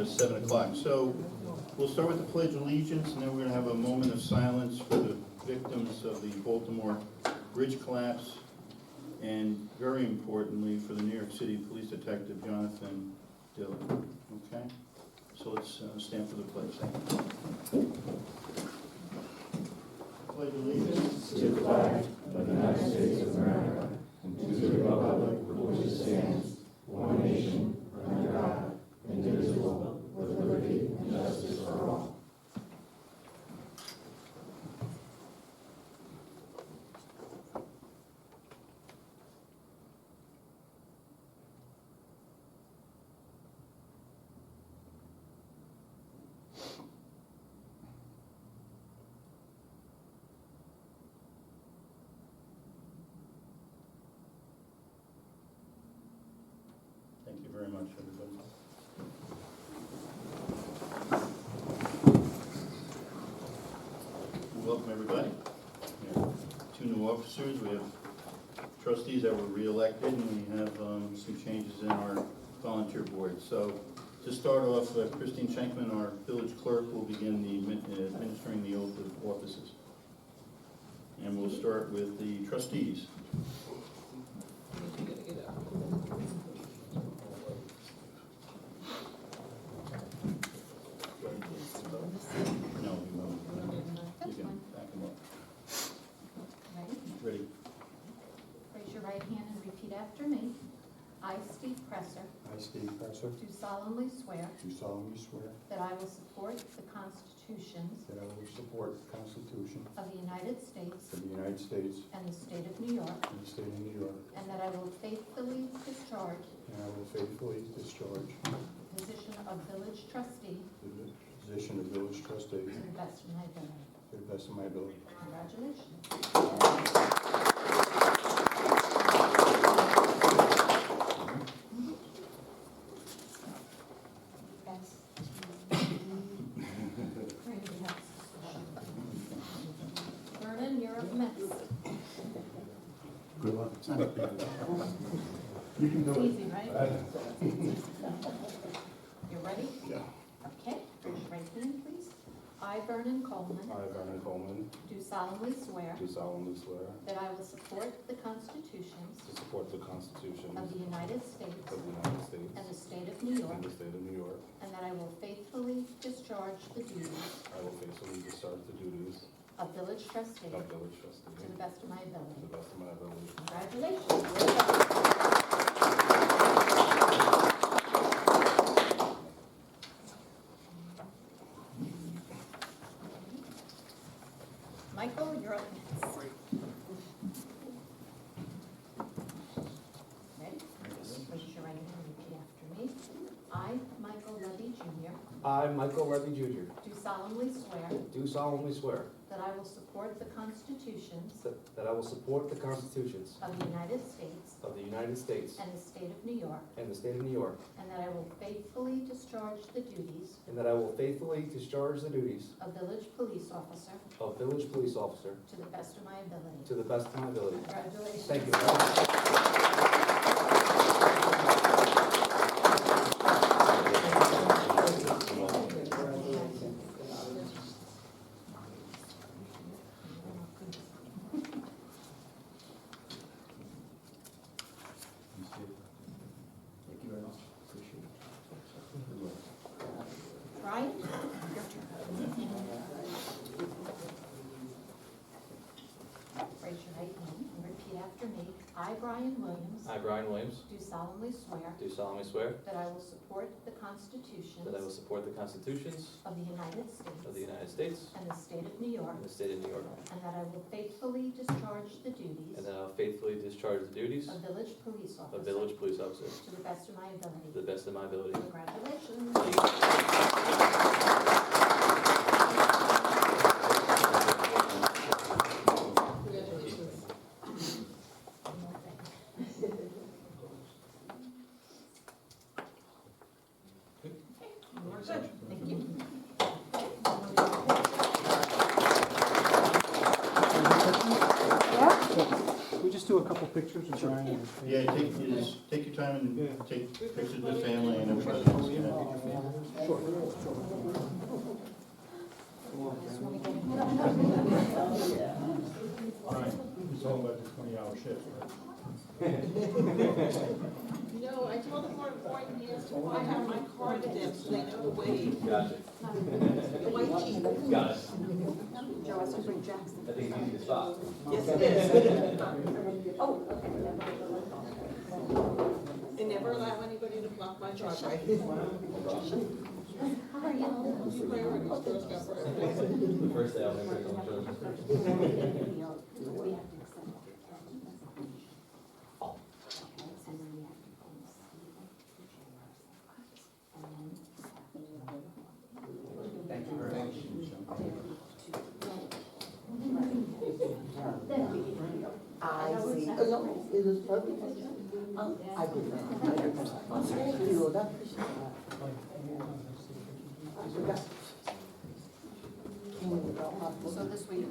7 o'clock. So we'll start with the Pledge of Allegiance, and then we're going to have a moment of silence for the victims of the Baltimore Bridge collapse, and very importantly, for the New York City Police Detective Jonathan Dillon. Okay? So let's stand for the pledge. Thank you. Pledge allegiance to the flag of the United States of America and to the republic for which it stands, one nation, under God, indivisible, with liberty and justice for all. Thank you very much, everybody. Welcome, everybody. We have 2 new officers. We have trustees that were re-elected, and we have some changes in our volunteer board. So to start off, Christine Schenkman, our village clerk, will begin the administering the oath of offices. And we'll start with the trustees. No, we won't. You can back them up. Ready? Ready? Raise your right hand and repeat after me. I, Steve Presser, I, Steve Presser, do solemnly swear do solemnly swear that I will support the constitutions that I will support the Constitution of the United States of the United States and the state of New York, and the state of New York, and that I will faithfully discharge and I will faithfully discharge the position of village trustee the position of village trustee to the best of my ability. to the best of my ability. Congratulations. Vernon, you're up next. Good luck. You can do It's it. easy, right? You ready? Yeah. Okay, raise your right hand, please. I, Vernon Coleman, I, Vernon Coleman, do solemnly swear do solemnly swear that I will support the constitutions to support the Constitution of the United States of the United States and the state of New York, and the state of New York. and that I will faithfully discharge the duties I will faithfully discharge the duties of village trustee of village to trustee the best of my to ability. the best of my ability. Congratulations. Michael, you're up next. Ready? Raise your right hand and repeat after me. I, Michael Levy Jr., I, Michael Levy Jr., do solemnly swear do solemnly swear that I will support the constitutions that I will support the constitutions of the United States of the United States and the state of New York, and the state of New York, and that I will faithfully discharge the duties and that I will faithfully discharge the duties of village police officer of village police officer to the best of my ability. to the best of my ability. Congratulations. Thank you. Thank you very much. Appreciate it. Good luck. Brian, your turn. Raise your right hand and repeat after me. I, Brian Williams, I, Brian Williams, do solemnly swear do solemnly swear that I will support the constitutions that I will support the constitutions of the United of the States United States and the state of New York, and the state of New York, and that I will faithfully discharge the duties and that I will faithfully discharge the duties of village police of officer village police officer to the best of my to ability. the best of my ability. Congratulations. We're good. Thank you. Can we just do a couple pictures of Brian? and- Yeah, take your time and take pictures of the family and everybody else. Yeah. Sure. shift, right? No, I told him more important, he has to I have my card in them, so they know to wave. Gotcha. The white teeth. Got it. Joe has to bring Jackson. I think it's easy to spot. Yes, it is. Oh, okay. They never allow anybody to block my driveway. How are you? Priorities, Girl Scout priorities. The first day I'll make it on children. Thank you very much. I see. No, it was perfect. I did not. You know, So this way.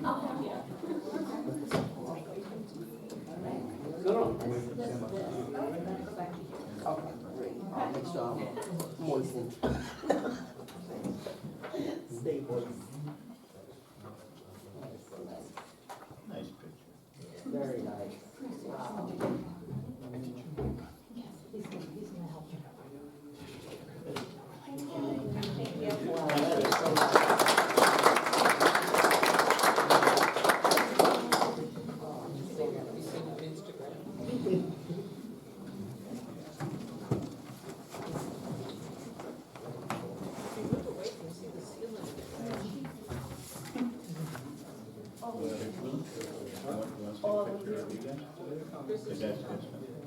Okay, great. I'll make sure I'm moistened. Stay moist. Nice picture. Very nice. Wow. Wow, that is so nice.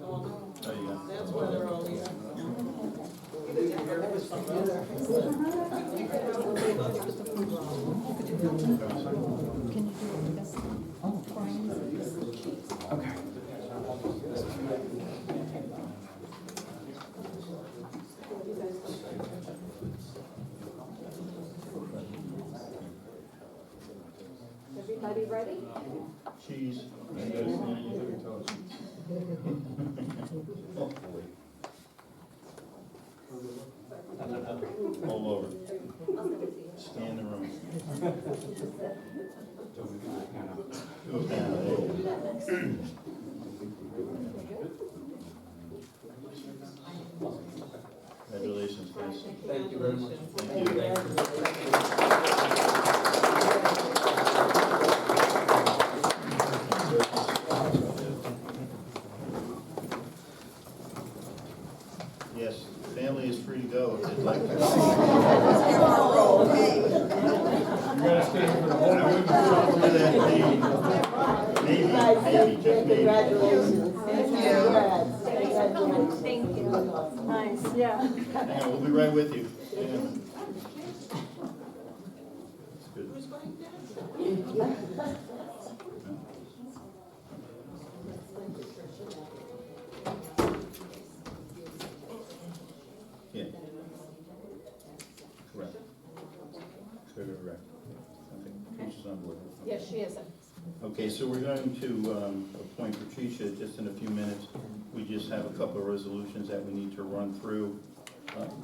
That's why they're all here. Everybody ready? Cheese. All over. Scan the room. Go down, there you go. Congratulations, guys. Thank you very much. Thank you. Yes, family is free to go if they'd like to. I wouldn't put it through that maybe, just maybe. Congratulations. Congrats. Thank you. Nice, yeah. Hang on, we'll be right with you. Hang on. That's good. Who's going down? Yeah. Correct. Correct. Okay, Patricia's on board. Yes, she is. Okay, so we're going to appoint Patricia just in a few minutes. We just have a couple of resolutions that we need to run through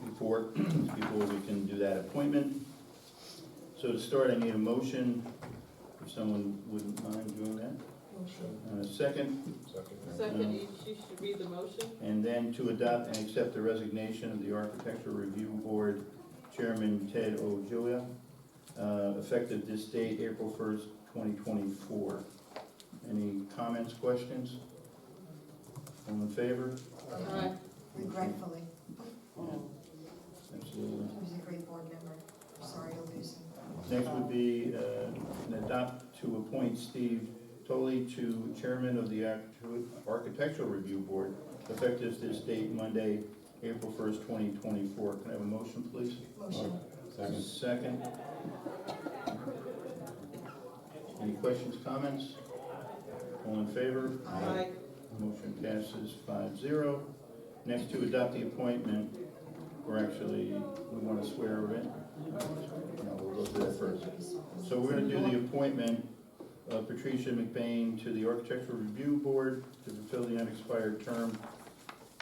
before we can do that appointment. So to start, I need a motion, if someone wouldn't mind doing that. And a second, Second, you should read the motion. and then to adopt and accept the resignation of the Architectural Review Board Chairman Ted Ojoya, effective this date, April 1st, 2024. Any comments, questions? All in favor? Aye. Regretfully, Absolutely. he was a great board member. Sorry to lose him. Next would be an adopt to appoint Steve Tolley to Chairman of the Architectural Review Board, effective this date, Monday, April 1st, 2024. Can I have a motion, please? Motion. Second. Any questions, comments? All in favor? Aye. Motion passes 5-0. Next, to adopt the appointment, or actually, we want to swear her in? No, we'll go through that first. So we're going to do the appointment of Patricia McBain to the Architectural Review Board to fulfill the unexpired term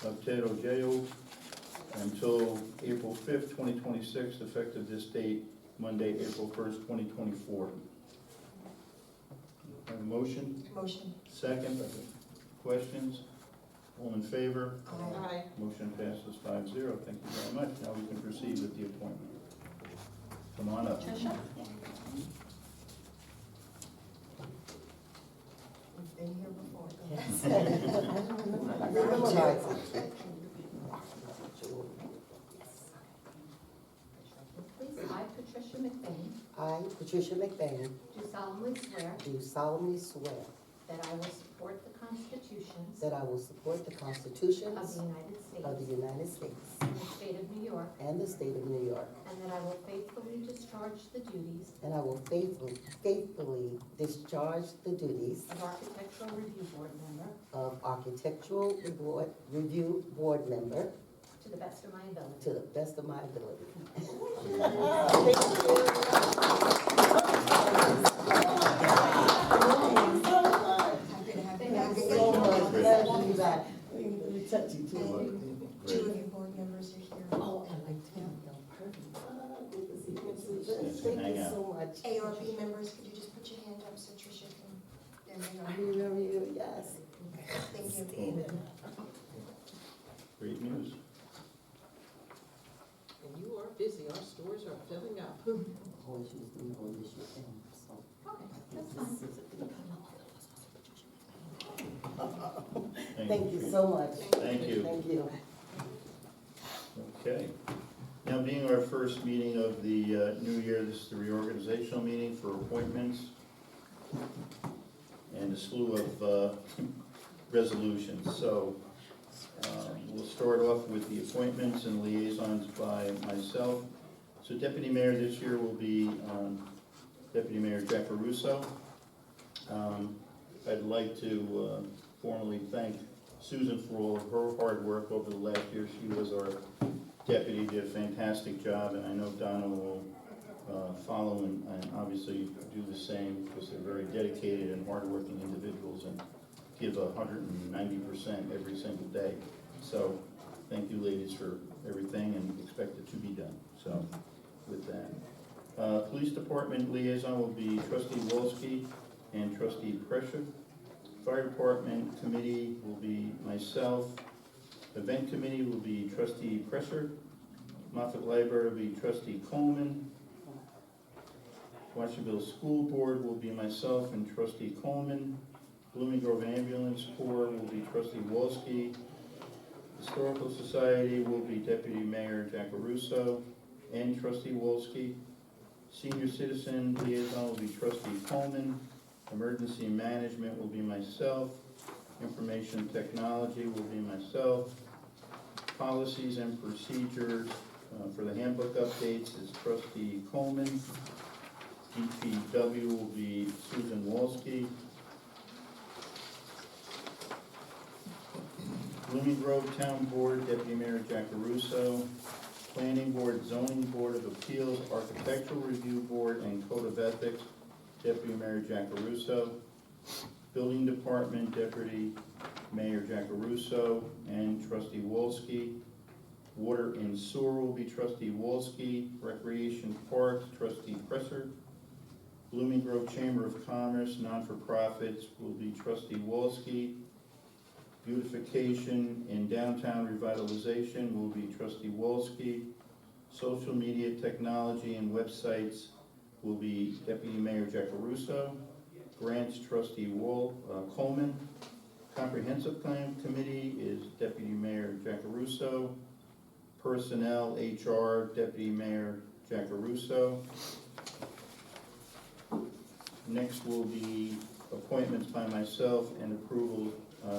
of Ted Ojoya until April 5th, 2026, effective this date, Monday, April 1st, 2024. Have a motion? Motion. Second? Questions? All in favor? Aye. Motion passes 5-0. Thank you very much. Now we can proceed with the appointment. Come on up. Tricia? We've been here before. Go ahead. Yes. I remember mine. Please, I, Patricia McBain, I, Patricia McBain, do solemnly swear do solemnly swear that I will support the constitutions that I will support the of constitutions the United of the States United States and the state of New York, and the state of New York, and that I will faithfully discharge the duties and I will faithfully discharge the duties of Architectural Review Board member of Architectural Review Board member to the best of my ability. to the best of my ability. Happy to have you back Thank you again. So much, glad to be back. Let me touch you too. And two of your board members are here. Oh, and my team, perfect. Good to see you. Thank you so much. ARB members, could you just put your hand up so Tricia can, there we I go. remember you, yes. Thank you. Great news. And you are busy, our stores are filling up. Always use me on this year, so. Okay, that's fine. Thank you so much. Thank you. Thank you. Okay. Now, being our first meeting of the new year, this is the reorganizational meeting for appointments and a slew of resolutions. So we'll start off with the appointments and liaisons by myself. So Deputy Mayor this year will be Deputy Mayor Jack Russo. I'd like to formally thank Susan for all of her hard work over the last year. She was our deputy, did a fantastic job, and I know Donna will follow and obviously do the same, because they're very dedicated and hardworking individuals and give 190% every single day. So thank you, ladies, for everything, and expect it to be done. So with that. Police Department liaison will be Trustee Wolski and Trustee Prescher. Fire Department Committee will be myself. Event Committee will be Trustee Presser. Moffett Library will be Trustee Coleman. Washingtonville School Board will be myself and Trustee Coleman. Blooming Grove Ambulance Corps will be Trustee Wolski. Historical Society will be Deputy Mayor Jack Russo and Trustee Wolski. Senior Citizen Liaison will be Trustee Coleman. Emergency Management will be myself. Information Technology will be myself. Policies and Procedures for the handbook updates is Trustee Coleman. DPW will be Susan Wolski. Blooming Grove Town Board, Deputy Mayor Jack Russo. Planning Board, Zoning Board of Appeals, Architectural Review Board, and Code of Ethics, Deputy Mayor Jack Russo. Building Department, Deputy Mayor Jack Russo and Trustee Wolski. Water and Sewer will be Trustee Wolski. Recreation Parks, Trustee Presser. Blooming Grove Chamber of Commerce, non-for-profits will be Trustee Wolski. Beautification and Downtown Revitalization will be Trustee Wolski. Social Media Technology and Websites will be Deputy Mayor Jack Russo. Grants, Trustee Coleman. Comprehensive Plan Committee is Deputy Mayor Jack Russo. Personnel, HR, Deputy Mayor Jack Russo. Next will be appointments by myself and approval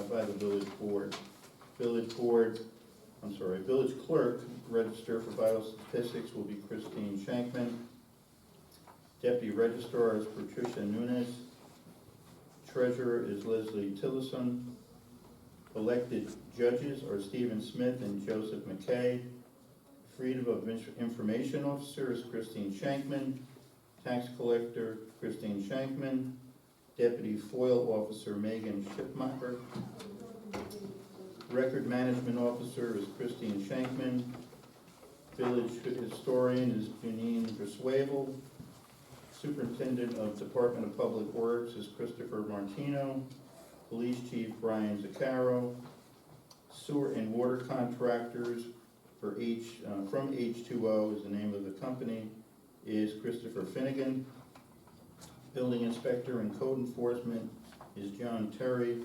by the village board. Village clerk, register for vital statistics will be Christine Shankman. Deputy registrar is Patricia Nunes. Treasurer is Leslie Tillison. Elected judges are Stephen Smith and Joseph McKay. Freedom of Information Officer is Christine Shankman. Tax Collector, Christine Shankman. Deputy FOIL Officer, Megan Schipmacher. Record Management Officer is Christine Shankman. Village Historian is Janine Griswavel. Superintendent of Department of Public Works is Christopher Martino. Police Chief Brian Zaccaro. Sewer and water contractors for from H2O is the name of the company, is Christopher Finnegan. Building inspector and code enforcement is John Terry.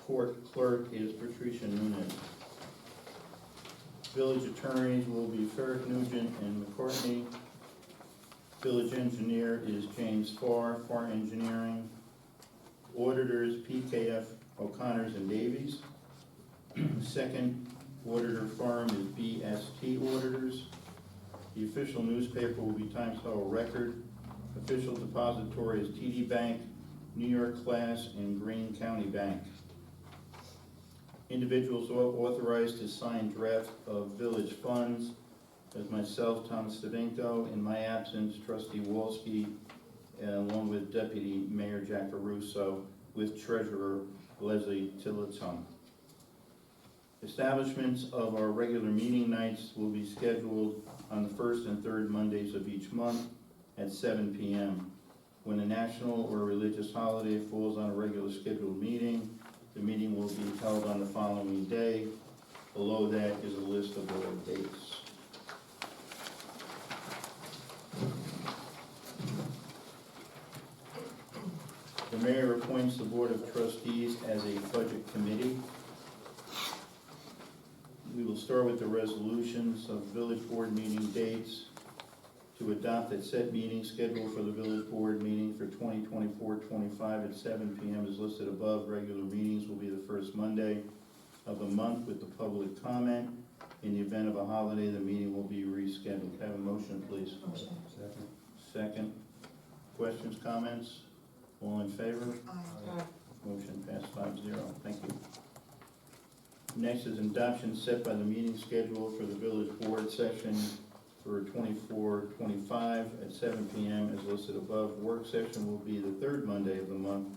Court clerk is Patricia Nunez. Village attorneys will be Ferrick, Nugent, and McCartney. Village engineer is James Farr, Farr Engineering. Auditors, PKF, O'Connors and Davies. Second auditor firm is BST Auditors. The official newspaper will be Times Herald Record. Official depository is TD Bank, New York Class, and Greene County Bank. Individuals authorized to sign draft of village funds as myself, Thomas Stavinko. In my absence, Trustee Wolski, along with Deputy Mayor Jack Caruso, with Treasurer Leslie Tillotson. Establishments of our regular meeting nights will be scheduled on the first and third Mondays of each month at 7 p.m. When a national or religious holiday falls on a regular scheduled meeting, the meeting will be held on the following day. Below that is a list of all dates. The mayor appoints the Board of Trustees as a budget committee. We will start with the resolutions of village board meeting dates. To adopt a set meeting schedule for the village board meeting for 2024-25 at 7 p.m. is listed above. Regular meetings will be the first Monday of the month with the public comment. In the event of a holiday, the meeting will be rescheduled. Have a motion, please. Motion. Second. Questions, comments? All in favor? Aye. Motion passed 5-0. Thank you. Next is adoption set by the meeting schedule for the village board session for 24-25 at 7 p.m. as listed above. Work session will be the third Monday of the month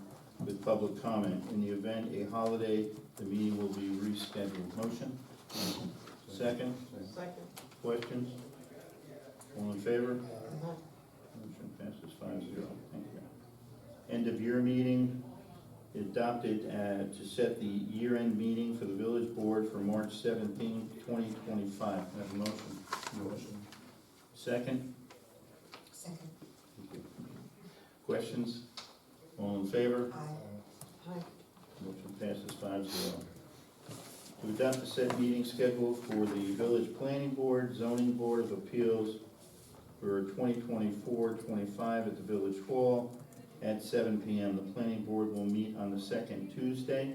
with public comment. In the event a holiday, the meeting will be rescheduled. Motion? Second? Second. Questions? All in favor? Motion passes 5-0. Thank you. End of year meeting, adopted to set the year-end meeting for the village board for March 17, 2025. Have a motion? Motion. Second? Second. Thank you. Questions? All in favor? Aye. Motion passes 5-0. To adopt the set meeting schedule for the village planning board, zoning board of appeals for 2024-25 at the village hall at 7 p.m. The planning board will meet on the second Tuesday,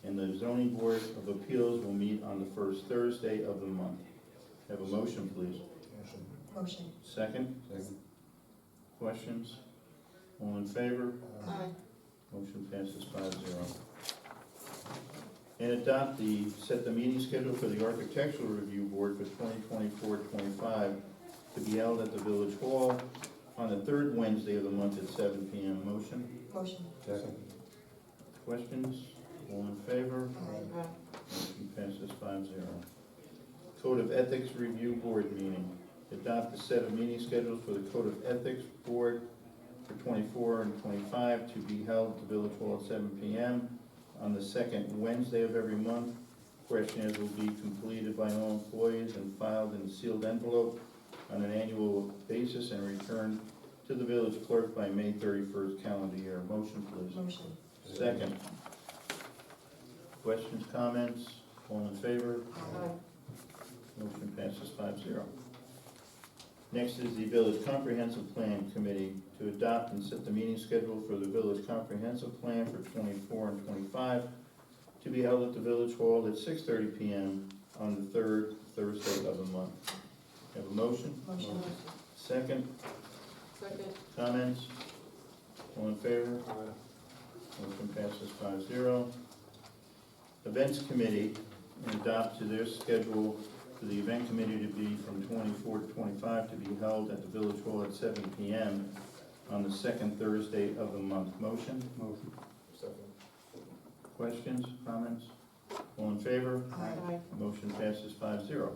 and the zoning board of appeals will meet on the first Thursday of the month. Have a motion, please. Motion. Second? Second. Questions? All in favor? Aye. Motion passes 5-0. And adopt set the meeting schedule for the architectural review board for 2024-25 to be held at the village hall on the third Wednesday of the month at 7 p.m. Motion? Motion. Second. Questions? All in favor? Aye. Motion passes 5-0. Code of Ethics Review Board meeting. Adopt a set of meeting schedules for the Code of Ethics Board for 24 and 25 to be held at the Village Hall at 7 p.m. on the second Wednesday of every month. Questionnaires will be completed by all employees and filed in a sealed envelope on an annual basis and returned to the village clerk by May 31st calendar year. Motion, please. Motion. Second. Questions, comments? All in favor? Aye. Motion passes 5-0. Next is the Village Comprehensive Plan Committee to adopt and set the meeting schedule for the Village Comprehensive Plan for 24 and 25 to be held at the Village Hall at 6:30 p.m. on the third Thursday of the month. Have a motion? Motion. Second. Second. Comments? All in favor? Aye. Motion passes 5-0. Events Committee, and adopt to their schedule for the event committee to be from 24 to 25 to be held at the Village Hall at 7 p.m. on the second Thursday of the month. Motion? Motion. Second. Questions, comments? All in favor? Aye. Motion passes 5-0.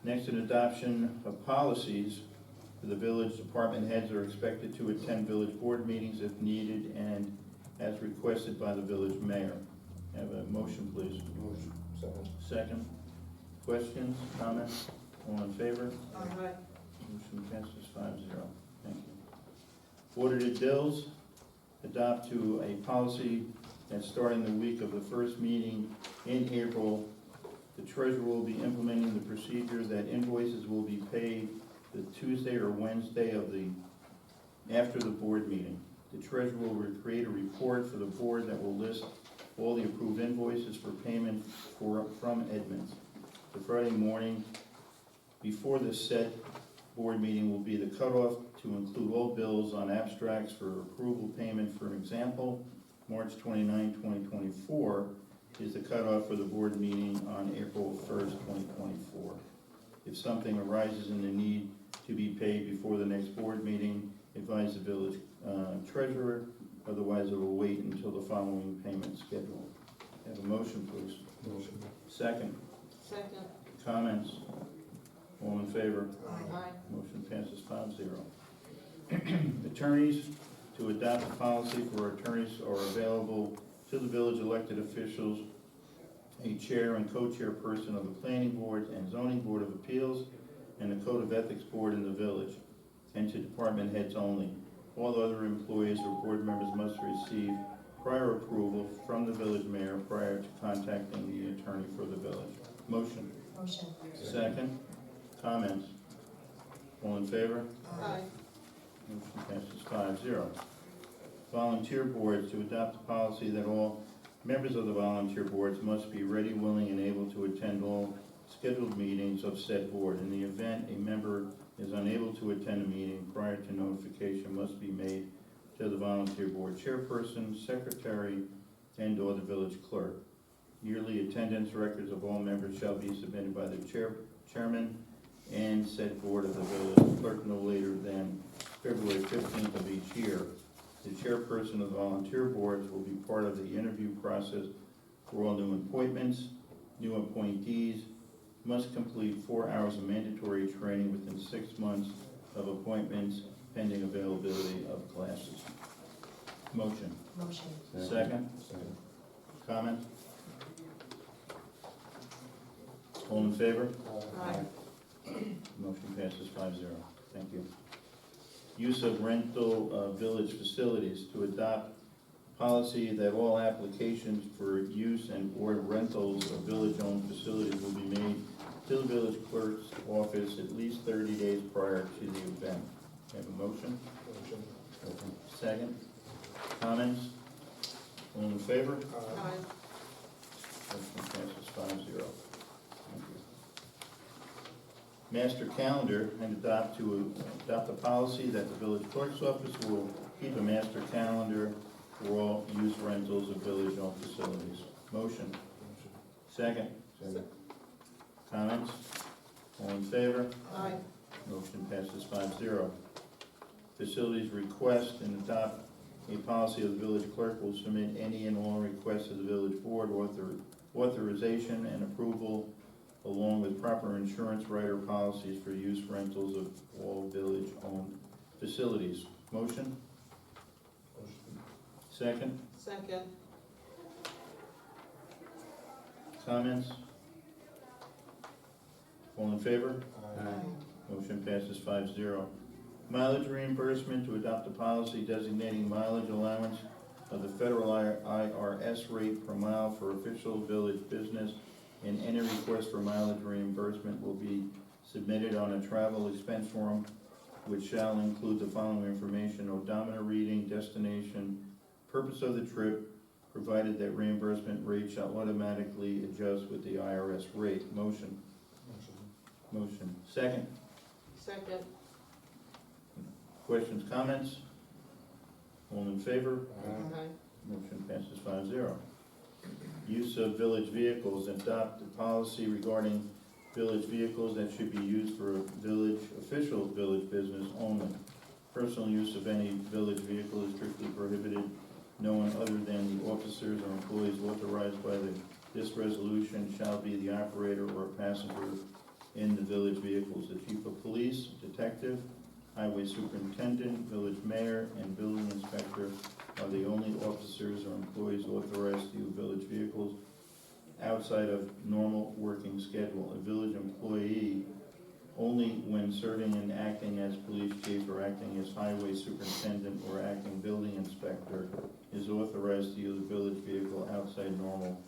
Next, an adoption of policies. The village department heads are expected to attend village board meetings if needed and as requested by the village mayor. Have a motion, please. Motion. Second. Second. Questions, comments? All in favor? Aye. Motion passes 5-0. Thank you. Audited bills, adopt to a policy that starting the week of the first meeting in April, the treasurer will be implementing the procedure that invoices will be paid the Tuesday or Wednesday of after the board meeting. The treasurer will create a report for the board that will list all the approved invoices for payment from Edmunds. The Friday morning before the set board meeting will be the cutoff to include all bills on abstracts for approval payment. For example, March 29, 2024 is the cutoff for the board meeting on April 1st, 2024. If something arises in the need to be paid before the next board meeting, advise the village treasurer, otherwise it will wait until the following payment schedule. Have a motion, please. Motion. Second. Second. Comments? All in favor? Aye. Motion passes 5-0. Attorneys, to adopt a policy for attorneys are available to the village elected officials, a chair and co-chairperson of the planning board and zoning board of appeals, and the code of ethics board in the village, and to department heads only. All other employees or board members must receive prior approval from the village mayor prior to contacting the attorney for the village. Motion. Motion. Second. Comments? All in favor? Aye. Motion passes 5-0. Volunteer boards, to adopt a policy that all members of the volunteer boards must be ready, willing, and able to attend all scheduled meetings of said board. In the event a member is unable to attend a meeting, prior to notification must be made to the volunteer board chairperson, secretary, and/or the village clerk. Yearly attendance records of all members shall be submitted by the chairman and said board of the village clerk no later than February 15th of each year. The chairperson of the volunteer boards will be part of the interview process for all new appointments. New appointees must complete 4 hours of mandatory training within 6 months of appointments, pending availability of classes. Motion. Motion. Second. Second. Comment? All in favor? Aye. Motion passes 5-0. Thank you. Use of rental village facilities, to adopt policy that all applications for use and/or rentals of village-owned facilities will be made to the village clerk's office at least 30 days prior to the event. Have a motion? Motion. Second. Comments? All in favor? Aye. Motion passes 5-0. Thank you. Master calendar, and adopt a policy that the village clerk's office will keep a master calendar for all use rentals of village-owned facilities. Motion. Motion. Second. Second. Comments? All in favor? Aye. Motion passes 5-0. Facilities request, and adopt a policy of the village clerk will submit any and all requests to the village board, authorization and approval, along with proper insurance rider policies for use rentals of all village-owned facilities. Motion? Motion. Second. Second. Comments? All in favor? Aye. Motion passes 5-0. Mileage reimbursement, to adopt a policy designating mileage allowance of the federal IRS rate per mile for official village business, and any request for mileage reimbursement will be submitted on a travel expense form, which shall include the following information: odometer reading, destination, purpose of the trip, provided that reimbursement rate shall automatically adjust with the IRS rate. Motion. Motion. Motion. Second. Second. Questions, comments? All in favor? Aye. Motion passes 5-0. Use of village vehicles, adopt a policy regarding village vehicles that should be used for official village business only. Personal use of any village vehicle is strictly prohibited. No one other than the officers or employees authorized by this resolution shall be the operator or passenger in the village vehicles. The chief of police, detective, highway superintendent, village mayor, and building inspector are the only officers or employees authorized to use village vehicles outside of normal working schedule. A village employee only when serving and acting as police chief or acting as highway superintendent or acting building inspector is authorized to use a village vehicle outside normal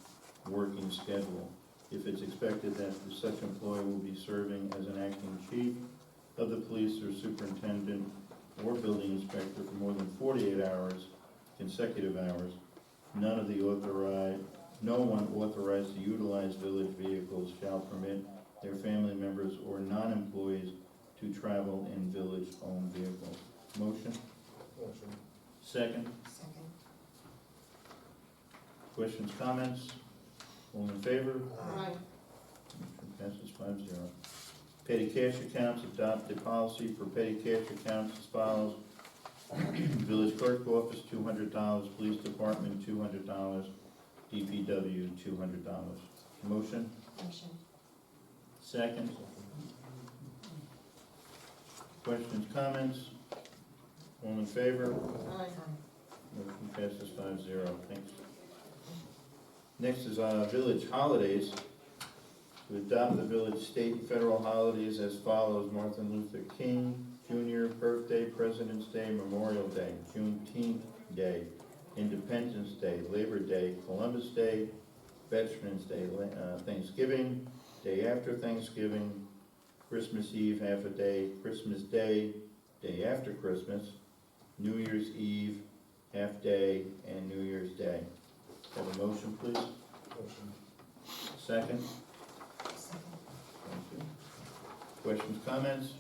working schedule. If it's expected that such employee will be serving as an acting chief of the police or superintendent or building inspector for more than 48 hours, consecutive hours, no one authorized to utilize village vehicles shall permit their family members or non-employees to travel in village-owned vehicles. Motion? Motion. Second? Second. Questions, comments? All in favor? Aye. Motion passes 5-0. Petty cash accounts, adopt a policy for petty cash accounts as follows. Village clerk office, $200, police department, $200, DPW, $200. Motion? Motion. Second? Questions, comments? All in favor? Aye. Motion passes 5-0. Thanks. Next is village holidays. To adopt the village, state, and federal holidays as follows: Martin Luther King Jr. birthday, President's Day, Memorial Day, Juneteenth Day, Independence Day, Labor Day, Columbus Day, Veterans Day, Thanksgiving, Day after Thanksgiving, Christmas Eve, half a day, Christmas Day, Day after Christmas, New Year's Eve, half day, and New Year's Day. Have a motion, please? Motion. Second? Second. Thank you. Questions, comments?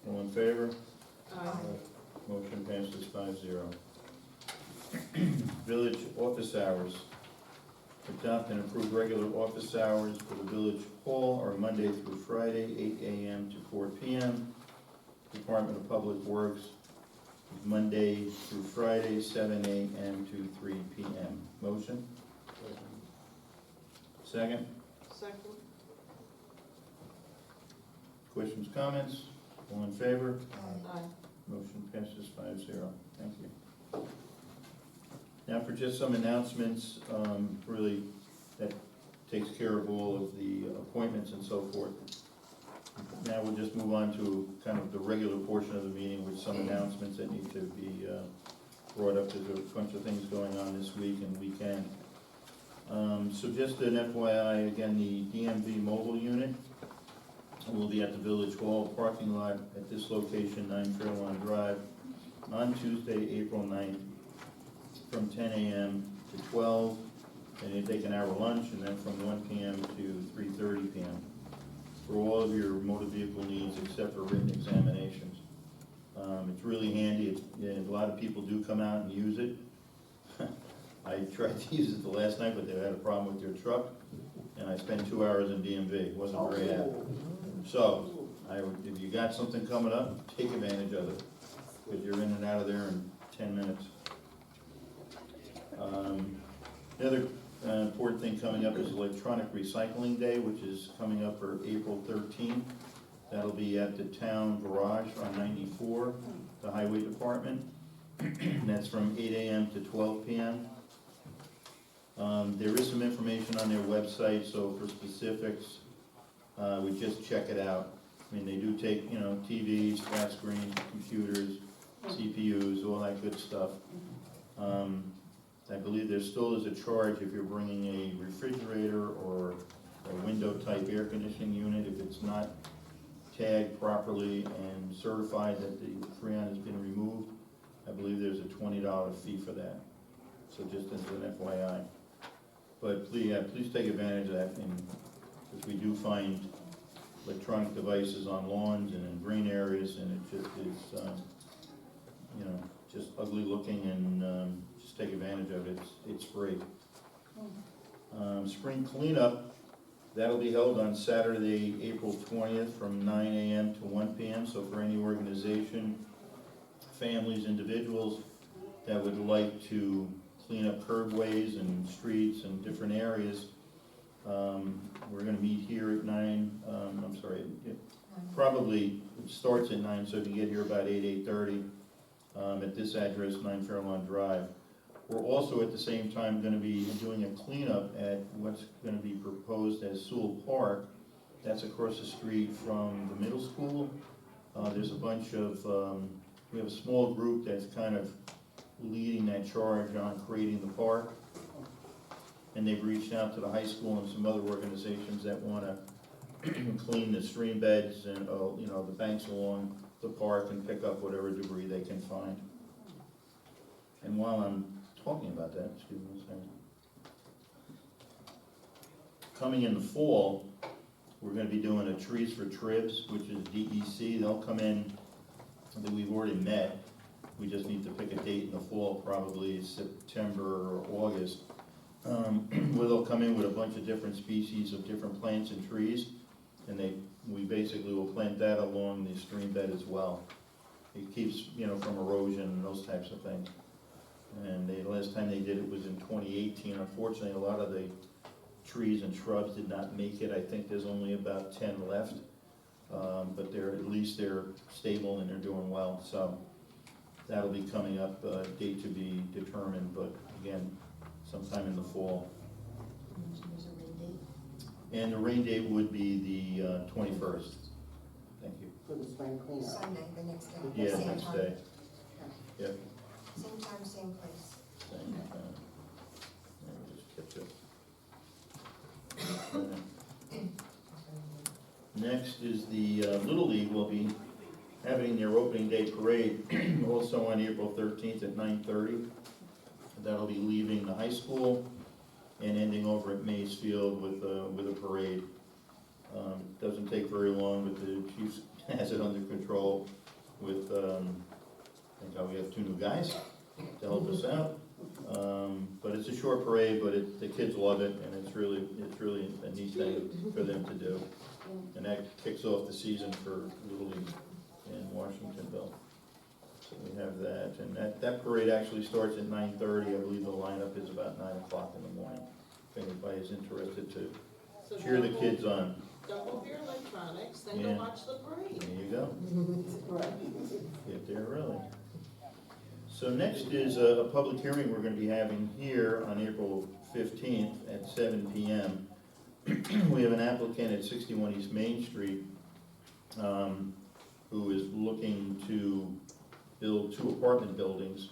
All in favor? Aye. Motion passes 5-0. Village office hours. Adopt and approve regular office hours for the village hall are Monday through Friday, 8 a.m. to 4 p.m. Department of Public Works, Monday through Friday, 7 a.m. to 3 p.m. Motion? Second? Second. Questions, comments? All in favor? Aye. Motion passes 5-0. Thank you. Now for just some announcements, really, that takes care of all of the appointments and so forth. Now we'll just move on to kind of the regular portion of the meeting with some announcements that need to be brought up. There's a bunch of things going on this week and weekend. So just an FYI, again, the DMV mobile unit will be at the Village Hall parking lot at this location, 9 Fairlawn Drive, on Tuesday, April 9th, from 10 a.m. to 12, and they take an hour lunch, and then from 1 p.m. to 3:30 p.m. for all of your motor vehicle needs except for written examinations. It's really handy. A lot of people do come out and use it. I tried to use it the last night, but they had a problem with their truck, and I spent 2 hours in DMV. Wasn't very happy. So, if you got something coming up, take advantage of it, because you're in and out of there in 10 minutes. The other important thing coming up is Electronic Recycling Day, which is coming up for April 13th. That'll be at the town garage on 94, the highway department. That's from 8 a.m. to 12 p.m. There is some information on their website, so for specifics, we just check it out. I mean, they do take, TVs, flat screens, computers, CPUs, all that good stuff. I believe there still is a charge if you're bringing a refrigerator or a window-type air conditioning unit. If it's not tagged properly and certified that the freon has been removed, I believe there's a $20 fee for that. So just as an FYI. But please take advantage of that, because we do find electronic devices on lawns and in green areas, and it just is, just ugly looking, and just take advantage of it. It's free. Spring cleanup, that'll be held on Saturday, April 20th from 9 a.m. to 1 p.m. So for any organization, families, individuals that would like to clean up curbways and streets and different areas, we're going to meet here at 9, it probably starts at 9, so if you get here about 8:30, at this address, 9 Fairlawn Drive. We're also at the same time gonna be doing a cleanup at what's gonna be proposed as Sewell Park. That's across the street from the middle school. There's a bunch of, we have a small group that's kind of leading that charge on creating the park. And they've reached out to the high school and some other organizations that wanna clean the stream beds and, the banks along the park and pick up whatever debris they can find. And while I'm talking about that, excuse me a second. Coming in the fall, we're gonna be doing a Trees for Tribs, which is DEC. They'll come in, that we've already met. We just need to pick a date in the fall, probably September or August, where they'll come in with a bunch of different species of different plants and trees. And we basically will plant that along the stream bed as well. It keeps, from erosion and those types of things. And the last time they did it was in 2018. Unfortunately, a lot of the trees and shrubs did not make it. I think there's only about 10 left. But at least they're stable and they're doing well. So that'll be coming up, date to be determined, but again, sometime in the fall. There's a rain date. And the rain date would be the 21st. Thank you. For the spring cleanup. Sunday, the next day. Yeah, Same next time. day. Yep. Same time, same place. Same time. Let me just catch up. Next is the Little League will be having their opening day parade also on April 13th at 9:30. That'll be leaving the high school and ending over at Mays Field with a parade. Doesn't take very long, but the chief has it under control with, I think we have 2 new guys to help us out. But it's a short parade, but the kids love it, and it's really a neat thing for them to do. And that kicks off the season for Little League in Washingtonville. So we have that, and that parade actually starts at 9:30. I believe the lineup is about 9 o'clock in the morning. If anybody is interested to So cheer the double- kids on, Double your electronics, then Yeah. go watch the parade. there you go. Right. Get there early. So next is a public hearing we're gonna be having here on April 15th at 7 PM. We have an applicant at 61 East Main Street, who is looking to build 2 apartment buildings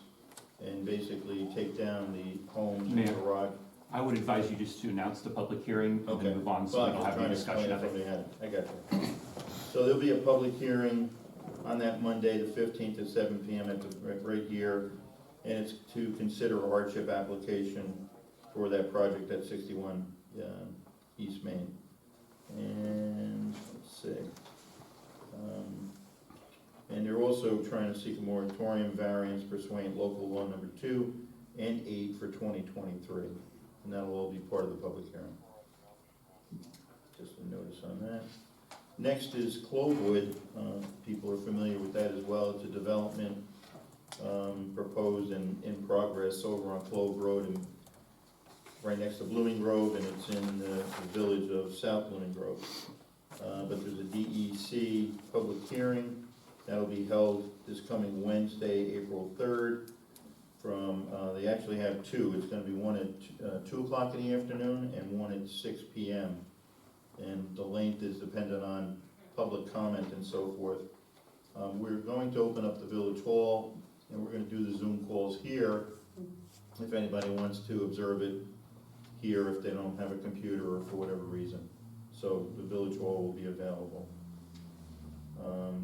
and basically take down the homes and Mayor. garage. I would advise you just to announce the public hearing and Okay. then move on, so Well, we I'm don't just have trying any to explain discussion of it it. from the head. I got you. So there'll be a public hearing on that Monday, the 15th at 7 PM right here. And it's to consider a hardship application for that project at 61 East Main. And let's see. And they're also trying to seek a moratorium variance pursuant local law number 2 and 8 for 2023. And that'll all be part of the public hearing. Just a notice on that. Next is Clovewood. People are familiar with that as well. It's a development proposed and in progress over on Clove Road and right next to Blooming Grove, and it's in the village of South Blooming Grove. But there's a DEC public hearing that'll be held this coming Wednesday, April 3rd. They actually have 2. It's gonna be one at 2 o'clock in the afternoon and one at 6 PM. And the length is dependent on public comment and so forth. We're going to open up the village hall, and we're gonna do the Zoom calls here, if anybody wants to observe it here, if they don't have a computer or for whatever reason. So the village hall will be available.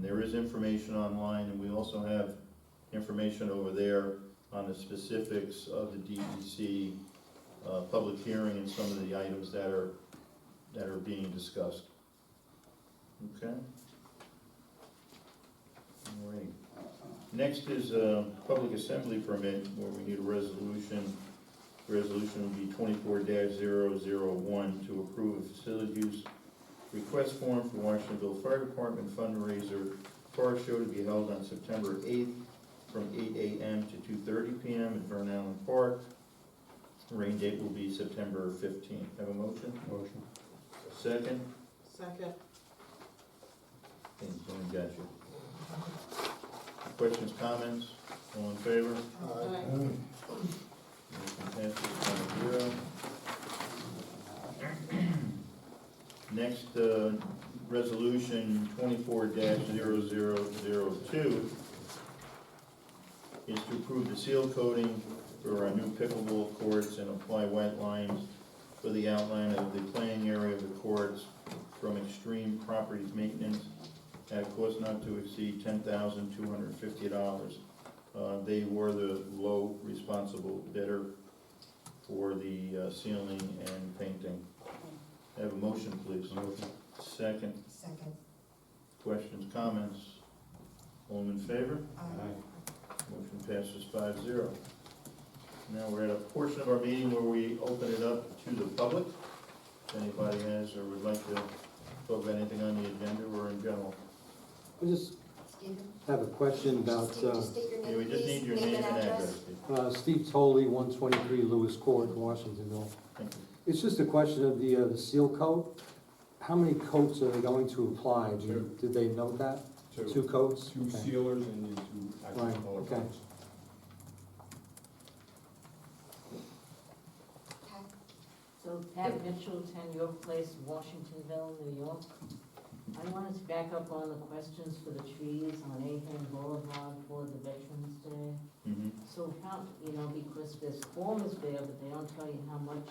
There is information online, and we also have information over there on the specifics of the DEC public hearing and some of the items that are being discussed. Okay? All right. Next is a public assembly permit where we need a resolution. The resolution would be 24-001 to approve a facility use request form for Washingtonville Fire Department fundraiser car show to be held on September 8th from 8 AM to 2:30 PM at Vern Allen Park. Rain date will be September 15th. Have a motion? Motion. Second? Second. Thanks, someone got you. Questions, comments? All in favor? Aye. Motion passes 5-0. Next, resolution 24-0002 is to approve the seal coating for our new pickleball courts and apply white lines for the outline of the playing area of the courts from Extreme Properties Maintenance at a cost not to exceed $10,250. They were the low responsible bidder for the sealing and painting. Have a motion, please. Second. Second. Questions, comments? All in favor? Aye. Motion passes 5-0. Now we're at a portion of our meeting where we open it up to the public. If anybody has or would like to talk about anything on the agenda or in general. I just Stephen? have a question about Just state your Yeah, name, we just need please. your name and address. Steve. Steve Tolley, 123 Lewis Court, Washingtonville. Thank you. It's just a question of the seal coat. How many coats are they going to apply? Did they note that? Two coats? Two Okay. sealers and then two Right, actual color okay. coats. So Pat Mitchell, 10 York Place, Washingtonville, New York. I wanted to back up on the questions for the trees on Ahern Boulevard for the Veterans Day. Mhm. So how, because this form is there, but they don't tell you how much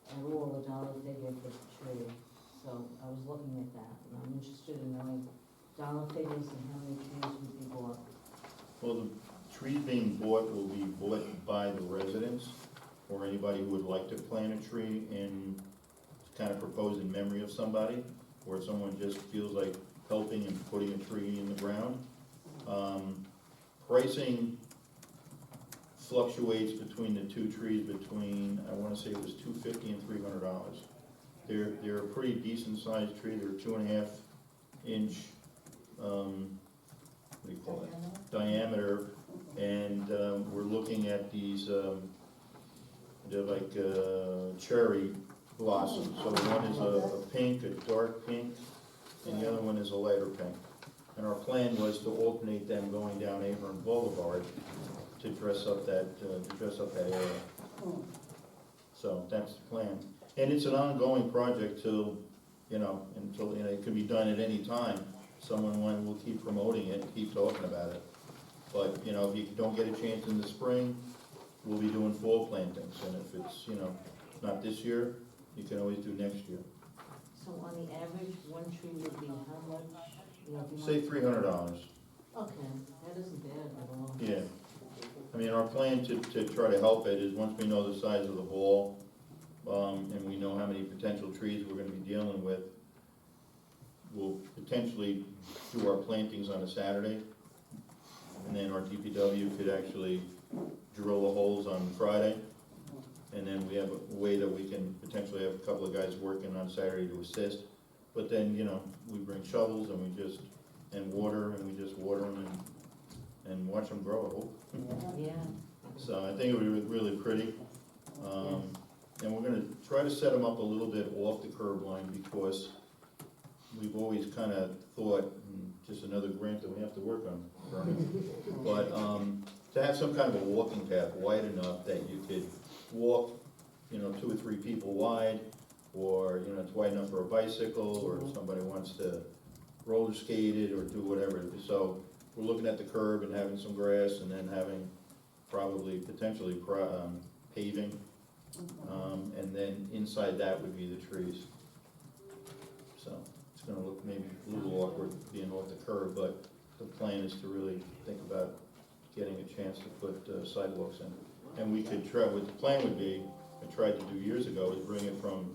at all, a dollar figure for the tree. So I was looking at that, and I'm interested in knowing dollar figures and how many trees would be bought. Well, the trees being bought will be bought by the residents or anybody who would like to plant a tree and kind of propose in memory of somebody, or someone just feels like helping and putting a tree in the ground. Pricing fluctuates between the two trees between, I wanna say it was $250 and $300. They're a pretty decent sized tree, they're 2.5 inch, what do you call it? Diameter, and we're looking at these, they're like cherry blossoms. So one is a pink, a dark pink, and the other one is a lighter pink. And our plan was to alternate them going down Avon Boulevard to dress up that area. So that's the plan. And it's an ongoing project till, until, it can be done at any time. Someone will keep promoting it, keep talking about it. But, if you don't get a chance in the spring, we'll be doing fall plantings. And if it's, not this year, you can always do next year. So on the average, one tree would be how much? If you Say want- $300. Okay, that isn't bad at all. Yeah. I mean, our plan to try to help it is once we know the size of the hall, and we know how many potential trees we're gonna be dealing with, we'll potentially do our plantings on a Saturday. And then our DPW could actually drill the holes on Friday. And then we have a way that we can potentially have a couple of guys working on Saturday to assist. But then, we bring shovels and water, and we just water them and watch them grow, I hope. Yeah. So I think it would be really pretty. And we're gonna try to set them up a little bit off the curb line because we've always kind of thought, just another grant that we have to work on, Vernon. But to have some kind of a walking path wide enough that you could walk, 2 or 3 people wide, or, it's wide enough for a bicycle, or if somebody wants to roller skate it or do whatever. So we're looking at the curb and having some grass and then having potentially paving. And then inside that would be the trees. So it's gonna look maybe a little awkward being off the curb, but the plan is to really think about getting a chance to put sidewalks in. And we could try, what the plan would be, I tried to do years ago, is bring it from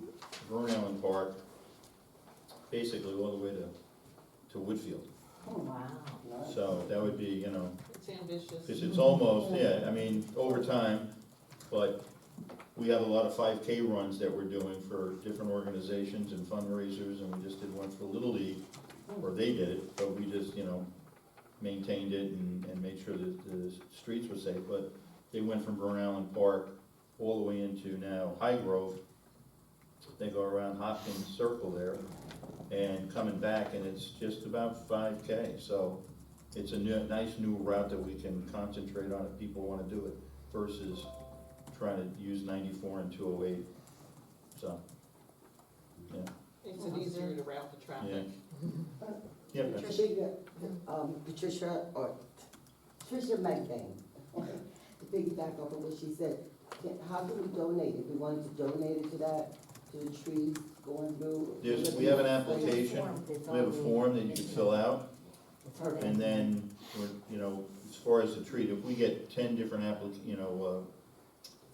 Vern Allen Park, basically all the way to Woodfield. Oh, wow. So that would be, It's ambitious. because it's almost, over time, but we have a lot of 5K runs that we're doing for different organizations and fundraisers, and we just did one for Little League, or they did it, but we just, maintained it and made sure that the streets were safe. But they went from Vern Allen Park all the way into now High Grove. They go around Hopkins Circle there and coming back, and it's just about 5K. So it's a nice new route that we can concentrate on if people wanna do it, versus trying to use 94 and 208, so, yeah. Makes it easier to route the traffic. Yeah, that's- Tricia McBain, to piggyback off of what she said, how do we donate? If we wanted to donate it to that, to the trees going through? we have an application, we have a form that you can fill out, It's all and then, you know, as far as the tree, if we get 10 different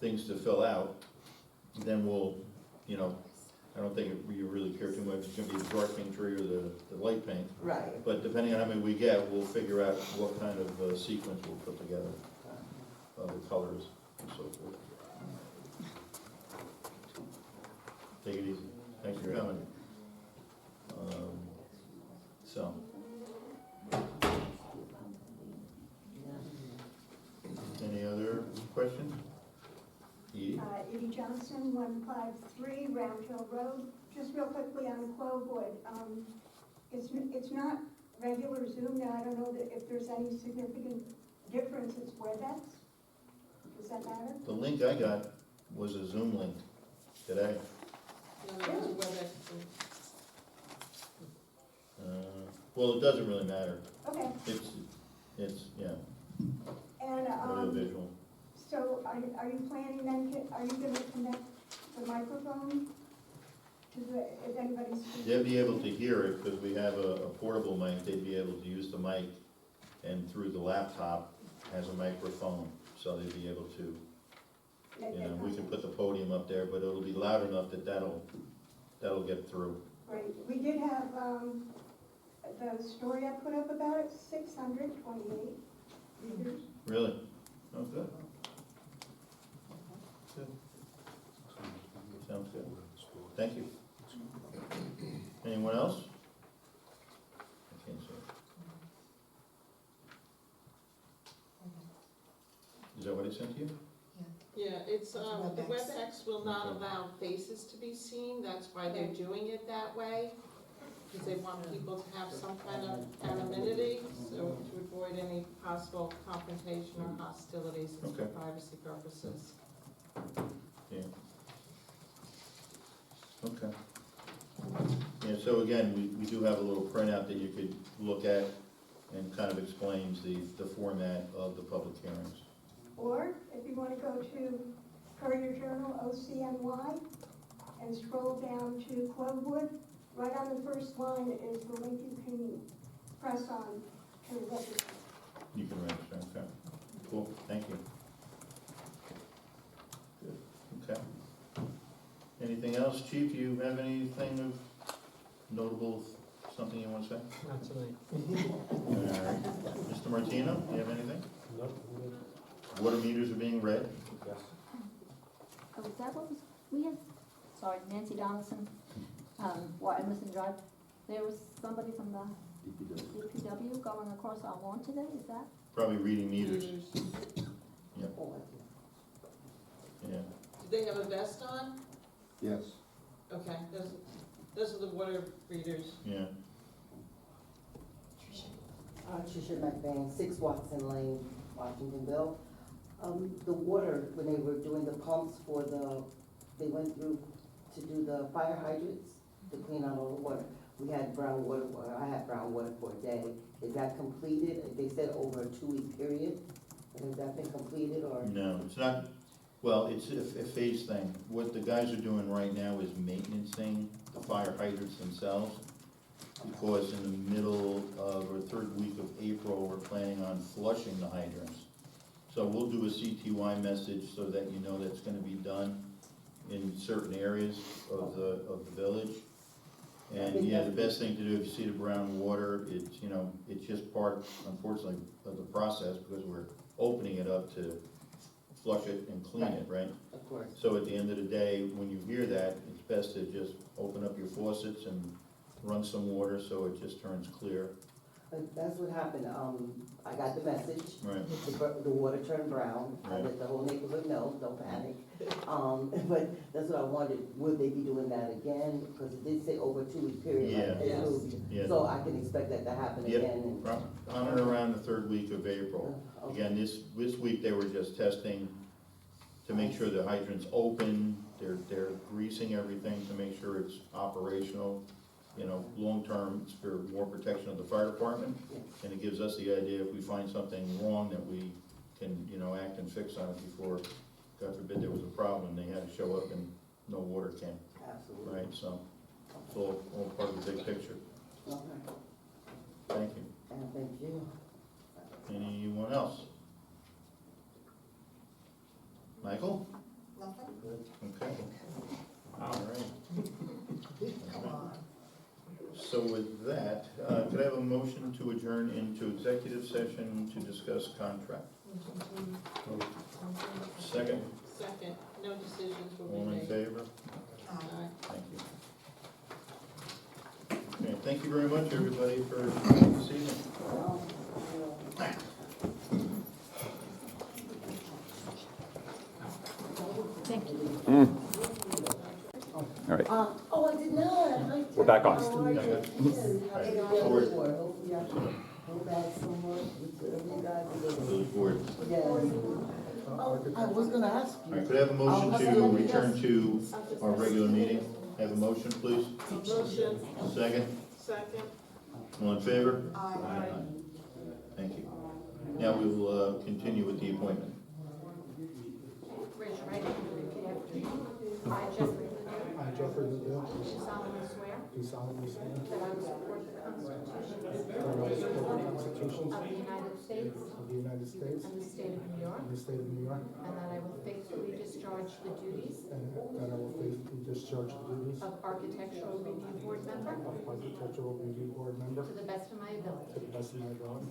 things to fill out, then we'll, you know, I don't think you really care too much, it's gonna be the dark pink tree or the light pink. Right. But depending on how many we get, we'll figure out what kind of sequence we'll put together, the colors and so forth. Take it easy. Thanks for coming. So. Any other questions? Edie? Edie Johnson, 153 Round Hill Road. Just real quickly on Clovewood, it's not regular Zoom now. I don't know if there's any significant difference. It's WebEx. Does that matter? The link I got was a Zoom link today. No, there's a WebEx. Well, it doesn't really matter. Okay. It's, yeah, And audio visual. so are you planning then, are you going to connect the microphone to the, if anybody's speaking? They'll be able to hear it because we have a portable mic. They'd be able to use the mic, and through the laptop has a microphone, so they'd be able to, you know, we can put the podium up there, but it'll be loud enough that that'll get through. Right, we did have, the story I put up about it, 628 readers. Really? Oh, good. Good. Sounds good. Thank you. Anyone else? I can't see. Is that what it sent to you? Yeah, it's, the WebEx will not allow faces to be seen, that's why they're doing it that way. Because they want people to have some kind of anonymity, so to avoid any possible confrontation or hostilities, it's for Okay. privacy purposes. Yeah. Okay. Yeah, so again, we do have a little printout that you could look at and kind of explains the format of the public hearings. Or if you want to go to Courier Journal, OCNY, and scroll down to Clovewood, right on the first line is the link you can press on to register. You can register, okay. Cool, thank you. Good, okay. Anything else, Chief? You have anything of notable, something you want to say? Not tonight. All right. Mr. Martino, you have anything? No. Water meters are being read? Yes. Oh, is that what was, we had, sorry, Nancy Donaldson, Emerson Drive. There was somebody from the DPW going across our lawn today, is that? Probably reading meters, Oh, yeah. Do they have a vest on? Yes. Okay, those are the water readers. Yeah, Tricia McBain, 6 Watson Lane, Washingtonville. The water, when they were doing the pumps for they went through to do the fire hydrants to clean out all the water. We had brown water, I had brown water for a day. Is that completed? They said over a 2-week period. Has that been completed or? no, it's not, well, it's a phase thing. What the guys are doing right now is maintaining the fire hydrants themselves, because in the middle of, or third week of April, we're planning on flushing the hydrants. So we'll do a CTY message so that you know that's gonna be done in certain areas of the village. And yeah, the best thing to do, if you see the brown water, it's, you know, it's just part, unfortunately, of the process, because we're opening it up to flush it and clean it, right? Of course. So at the end of the day, when you hear that, it's best to just open up your faucets and run some water so it just turns clear. But that's what happened, I got the message, Right. the water turned brown, I Right. let the whole neighborhood know, don't panic. But that's what I wanted, would they be doing that again? Because it did say over a 2-week period, Yeah. like, Yes. approved. Yeah. So I can expect that to happen Yep. again and. On and around the third week of April. Okay. Again, this week they were just testing to make sure the hydrant's open, they're greasing everything to make sure it's operational. You know, long-term, it's for more protection of the fire department, and it gives us the idea if we find something wrong that we can, you know, act and fix on it before, God forbid, there was a problem, they had to show up and no water came, Absolutely. right? So, it's all part of the big picture. Okay, Thank you. and thank you. Anyone else? Michael? Nothing? Okay. All right. Come on. So with that, could I have a motion to adjourn into executive session to discuss contract? Second, Second, no decisions will all be in made. favor? Aye. Thank you. Okay, thank you very much, everybody, for this evening. Thank you. All right, Oh, I did not. we're back on. How are you? Yeah, Good. How are you? Forward. Hopefully I can go back somewhere with you guys. Those board. Yes. Oh, I was gonna ask All right, you. could I have a motion to return to our regular meeting? Have a motion, please? Motion, Second, second. all in favor? Aye. Thank you. Now we will continue with the appointment. Raise your right hand and repeat after me. I, Jeffrey Lanier, I, Jeffrey Liddell, do solemnly swear do solemnly swear that I will support the Constitution that I will support the constitutions of the United States of the United States and the state of New York, and the state of New York, and that I will faithfully discharge the duties and that I will faithfully discharge the duties of Architectural Review Board member of Architectural Review Board member to the best of my ability. to the best of my ability.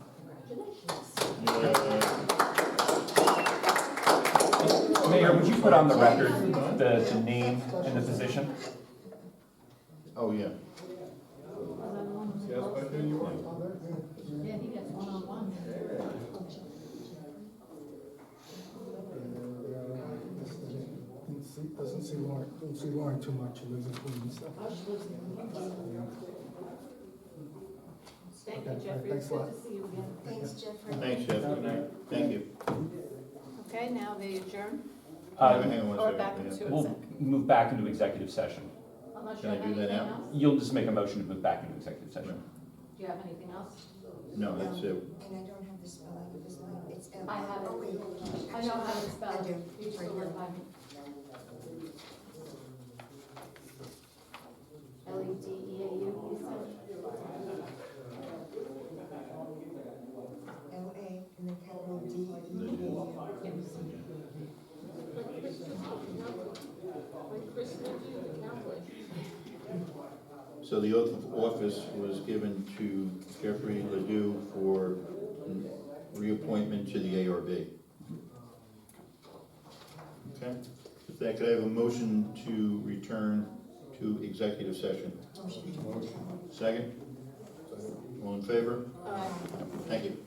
Mayor, would you put on the record the name and the position? Oh, yeah. Yeah, he gets one-on-one. Doesn't see Lauren too much, he lives in Queens, so. Thank you, Okay, Jeffrey. thanks It's a good lot. to see you again. Thanks, Jeffrey. Thanks, Jeff. Good night. Thank you. Okay, now they adjourn, Hang on one or second. back Yeah. into We'll exec. move back into executive session. Unless you Can I have do that anything now? else? You'll just make a motion to move back into executive session. Do you have anything else? No, that's it. And I don't have the spelling of his name, it's L. I have it. Oh, wait. I know how to spell I it. do. You It's right still here. live by me. Ledeau, you said? L-A and then capital D-E-A-U. Like Chris Nicky, the cowboy. So the oath of office was given to Jeffrey Ledoux for reappointment to the ARB. Okay, with that, could I have a motion to return to executive session? Motion. Second? All in favor? Aye. Thank you.